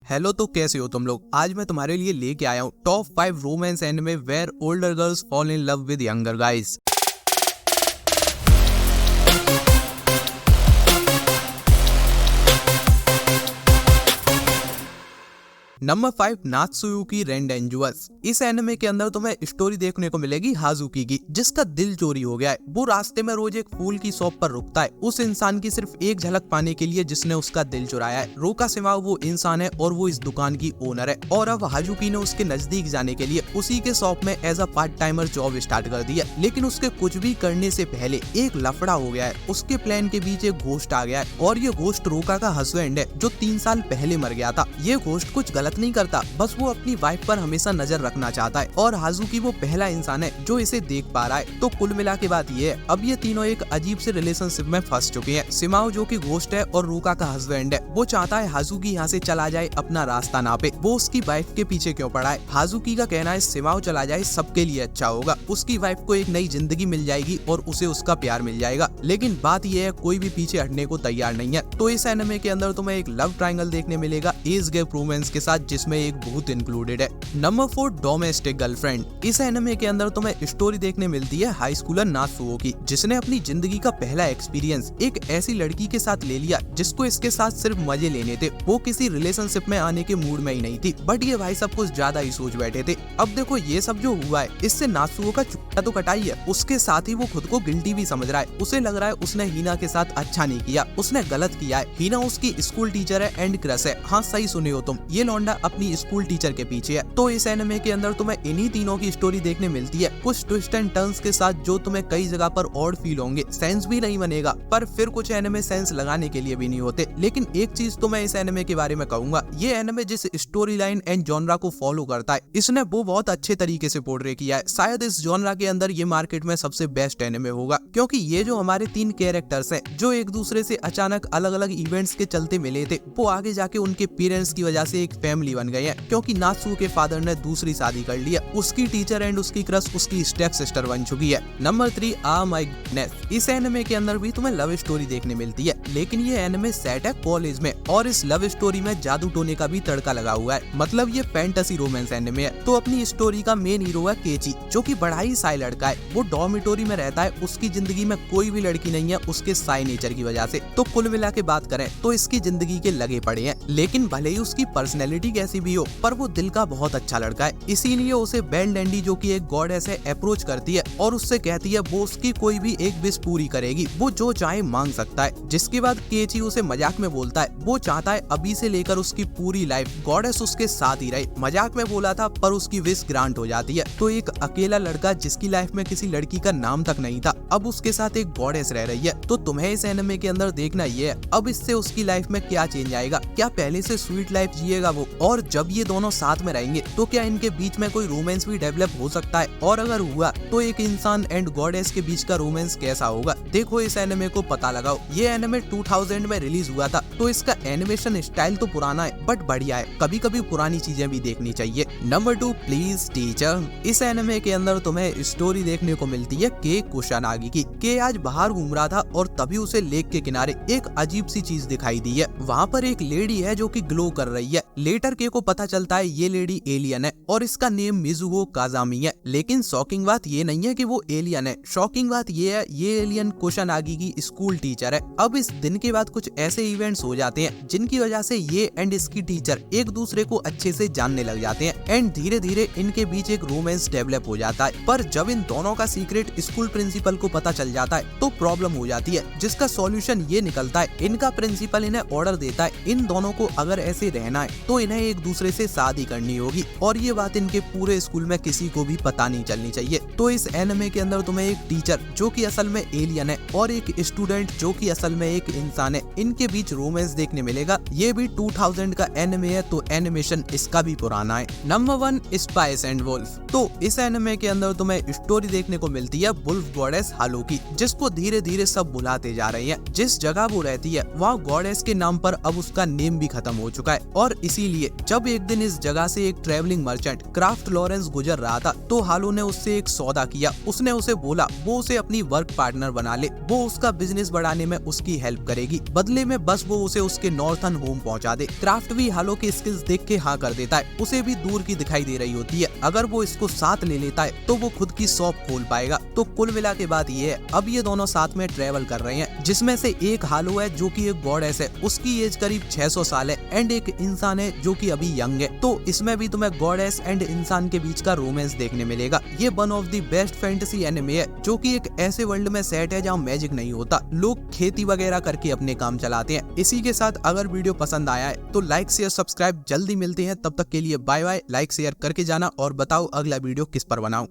Hello, तो कैसे हो तुम लोग। आज मैं तुम्हारे लिए लेके आया हूँ top 5 romance anime where older girls fall in love with younger guys. Number 5, Natsuyuki rendezvous. इस एनिमे के अंदर तुम्हें स्टोरी देखने को मिलेगी हाजुकी की, जिसका दिल चोरी हो गया है। वो रास्ते में रोज एक फूल की शॉप पर रुकता है, उस इंसान की सिर्फ एक झलक पाने के लिए जिसने उसका दिल चुराया है। रोका सिमाओ वो इंसान है और वो इस दुकान की ओनर है। और अब हाजुकी ने उसके नजदीक जाने के लिए उसी के शॉप में as a part timer job start कर दी है। लेकिन उसके कुछ भी करने से पहले एक लफड़ा हो गया है। उसके प्लान के बीच एक घोस्ट आ गया है और ये घोस्ट रोका का हस्बैंड है, जो 3 साल पहले मर गया था। ये घोस्ट कुछ गलत नहीं करता, बस वो अपनी वाइफ पर हमेशा नजर रखना चाहता है और हाजुकी वो पहला इंसान है जो इसे देख पा रहा है। तो कुल मिला के बात ये है, अब ये तीनों एक अजीब से रिलेशनशिप में फंस चुके हैं। सिमाओ जो कि घोस्ट है और रूका का हस्बैंड है, वो चाहता है हाजुकी यहाँ से चला जाए, अपना रास्ता ना पे। वो उसकी वाइफ के पीछे क्यों पड़ा है। हाजुकी का कहना है सिमाओ चला जाए सबके लिए अच्छा होगा, उसकी वाइफ को एक नई जिंदगी मिल जाएगी और उसे उसका प्यार मिल जाएगा। लेकिन बात यह है, कोई भी पीछे हटने को तैयार नहीं है। तो इस एनिमे के अंदर तुम्हें एक लव ट्रायंगल देखने मिलेगा एज गैप रोमांस के साथ, जिसमें एक भूत इंक्लूडेड है। Number 4, domestic girlfriend. इस एनिमे के अंदर तुम्हें स्टोरी देखने मिलती है हाई स्कूलर नात्सुओ की, जिसने अपनी जिंदगी का पहला एक्सपीरियंस एक ऐसी लड़की के साथ ले लिया जिसको इसके साथ सिर्फ मजे लेने थे। वो किसी रिलेशनशिप में आने के मूड में ही नहीं थी, बट ये भाई सब कुछ ज्यादा ही सोच बैठे थे। अब देखो ये सब जो हुआ है, इससे नात्सुओ का चुप्पा तो कटाई है, उसके साथ ही वो खुद को गिल्टी भी समझ रहा है। उसे लग रहा है उसने हीना के साथ अच्छा नहीं किया, उसने गलत किया है। हीना उसकी स्कूल टीचर है एंड क्रश है। हाँ सही सुने हो तुम, ये लौंडा अपनी स्कूल टीचर के पीछे है। तो इस एनिमे के अंदर तुम्हें इन्हीं तीनों की स्टोरी देखने मिलती है, कुछ ट्विस्ट एंड टर्न्स के साथ, जो तुम्हें कई जगह पर ऑड फील होंगे। सेंस भी नहीं बनेगा, पर फिर कुछ एनिमे सेंस लगाने के लिए भी नहीं होते। लेकिन एक चीज तो मैं इस एनिमे के बारे में कहूंगा, ये एनिमे जिस स्टोरी लाइन एंड जॉनरा को फॉलो करता है, इसने वो बहुत अच्छे तरीके से पोर्ट्रे किया है। शायद इस जॉनरा के अंदर ये मार्केट में सबसे बेस्ट एनिमे होगा, क्योंकि ये जो हमारे 3 कैरेक्टर्स हैं, जो एक दूसरे से अचानक अलग अलग इवेंट्स के चलते मिले थे, वो आगे जाके उनके पेरेंट्स की वजह से एक फैमिली बन गए हैं। क्योंकि नात्सुओ के फादर ने दूसरी शादी कर लिया, उसकी टीचर एंड उसकी क्रश उसकी स्टेप सिस्टर बन चुकी है। Number 3, oh my goodness. इस एनिमे के अंदर भी तुम्हें लव स्टोरी देखने मिलती है, लेकिन ये एनिमे सेट है कॉलेज में और इस लव स्टोरी में जादू टोने का भी तड़का लगा हुआ है। मतलब ये फैंटेसी रोमांस एनिमे है। तो अपनी स्टोरी का मेन हीरो है केची, जो कि बड़ा ही साई लड़का है। वो डॉर्मिटोरी में रहता है, उसकी जिंदगी में कोई भी लड़की नहीं है उसके साई नेचर की वजह से। तो कुल मिला के बात करें तो इसकी जिंदगी के लगे पड़े हैं। लेकिन भले ही उसकी पर्सनैलिटी कैसी भी हो, पर वो दिल का बहुत अच्छा लड़का है। इसीलिए उसे बेल डैंडी, जो कि एक गॉडेस है, अप्रोच करती है और उससे कहती है वो उसकी कोई भी एक विश पूरी करेगी, वो जो चाहे मांग सकता है। जिसके बाद केची उसे मजाक में बोलता है वो चाहता है अभी से लेकर उसकी पूरी लाइफ गॉडेस उसके साथ ही रहे। मजाक में बोला था, पर उसकी विश ग्रांट हो जाती है। तो एक अकेला लड़का जिसकी लाइफ में किसी लड़की का नाम तक नहीं था, अब उसके साथ एक गॉडेस रह रही है। तो तुम्हें इस एनिमे के अंदर देखना ये है, अब इससे उसकी लाइफ में क्या चेंज आएगा। क्या पहले से स्वीट लाइफ जिएगा वो, और जब ये दोनों साथ में रहेंगे तो क्या इनके बीच में कोई रोमांस भी डेवलप हो सकता है, और अगर हुआ तो एक इंसान एंड गॉडेस के बीच का रोमांस कैसा होगा। देखो इस एनिमे को पता लगाओ। ये एनिमे 2000 में रिलीज हुआ था, तो इसका एनिमेशन स्टाइल तो पुराना है बट बढ़िया है। कभी कभी पुरानी चीजें भी देखनी चाहिए। Number 2, please teacher. इस एनिमे के अंदर तुम्हें स्टोरी देखने को मिलती है के कुशानागी की। के आज बाहर घूम रहा था और तभी उसे लेक के किनारे एक अजीब सी चीज दिखाई दी है। वहाँ पर एक लेडी है जो कि ग्लो कर रही है। लेटर के को पता चलता है ये लेडी एलियन है और इसका नेम मिजुहो काजामी है। लेकिन शॉकिंग बात ये नहीं है कि वो एलियन है, शॉकिंग बात ये है ये एलियन कुशानागी की स्कूल टीचर है। अब इस दिन के बाद कुछ ऐसे इवेंट्स हो जाते हैं जिनकी वजह से ये एंड इसकी टीचर एक दूसरे को अच्छे से जानने लग जाते हैं एंड धीरे धीरे इनके बीच एक रोमांस डेवलप हो जाता है। पर जब इन दोनों का सीक्रेट स्कूल प्रिंसिपल को पता चल जाता है तो प्रॉब्लम हो जाती है, जिसका सॉल्यूशन ये निकलता है इनका प्रिंसिपल इन्हें ऑर्डर देता है इन दोनों को अगर ऐसे रहना है तो इन्हें एक दूसरे से शादी करनी होगी, और ये बात इनके पूरे स्कूल में किसी को भी पता नहीं चलनी चाहिए। तो इस एनिमे के अंदर तुम्हें एक टीचर जो कि असल में एलियन है और एक स्टूडेंट जो कि असल में एक इंसान है, इनके बीच रोमांस देखने मिलेगा। ये भी 2000 का एनिमे है, तो एनिमेशन इसका भी पुराना है। Number 1, spice and wolf. तो इस एनिमे के अंदर तुम्हें स्टोरी देखने को मिलती है वुल्फ गॉडेस हालुकी, जिसको धीरे धीरे सब भुलाते जा रहे हैं। जिस जगह वो रहती है वहाँ गॉडेस के नाम पर अब उसका नेम भी खत्म हो चुका है, और इसीलिए जब एक दिन इस जगह से एक ट्रेवलिंग मर्चेंट क्राफ्ट लॉरेंस गुजर रहा था तो हालू ने उससे एक सौदा किया। उसने उसे बोला वो उसे अपनी वर्क पार्टनर बना ले, वो उसका बिजनेस बढ़ाने में उसकी हेल्प करेगी। बदले में बस वो वो उसे उसके नॉर्थन होम पहुंचा दे। क्राफ्ट भी हालो के स्किल्स देख के हाँ कर देता है, उसे भी दूर की दिखाई दे रही होती है। अगर वो इसको साथ ले लेता है तो वो खुद की शॉप खोल पाएगा। तो कुल मिला के बात ये है, अब ये दोनों साथ में ट्रेवल कर रहे हैं, जिसमें से एक हालो है जो कि एक गॉडेस है, उसकी एज करीब 600 साल है, एंड एक इंसान है जो कि अभी यंग है। तो इसमें भी तुम्हें गॉडेस एंड इंसान के बीच का रोमांस देखने मिलेगा। ये one of the best fantasy anime है, जो कि एक ऐसे वर्ल्ड में सेट है जहाँ मैजिक नहीं होता, लोग खेती वगैरह करके अपने काम चलाते हैं। इसी के साथ अगर वीडियो पसंद आया है तो लाइक शेयर सब्सक्राइब जल्दी मिलते हैं, तब तक के लिए बाय बाय। लाइक शेयर करके जाना और बताओ अगला वीडियो किस पर बनाऊं।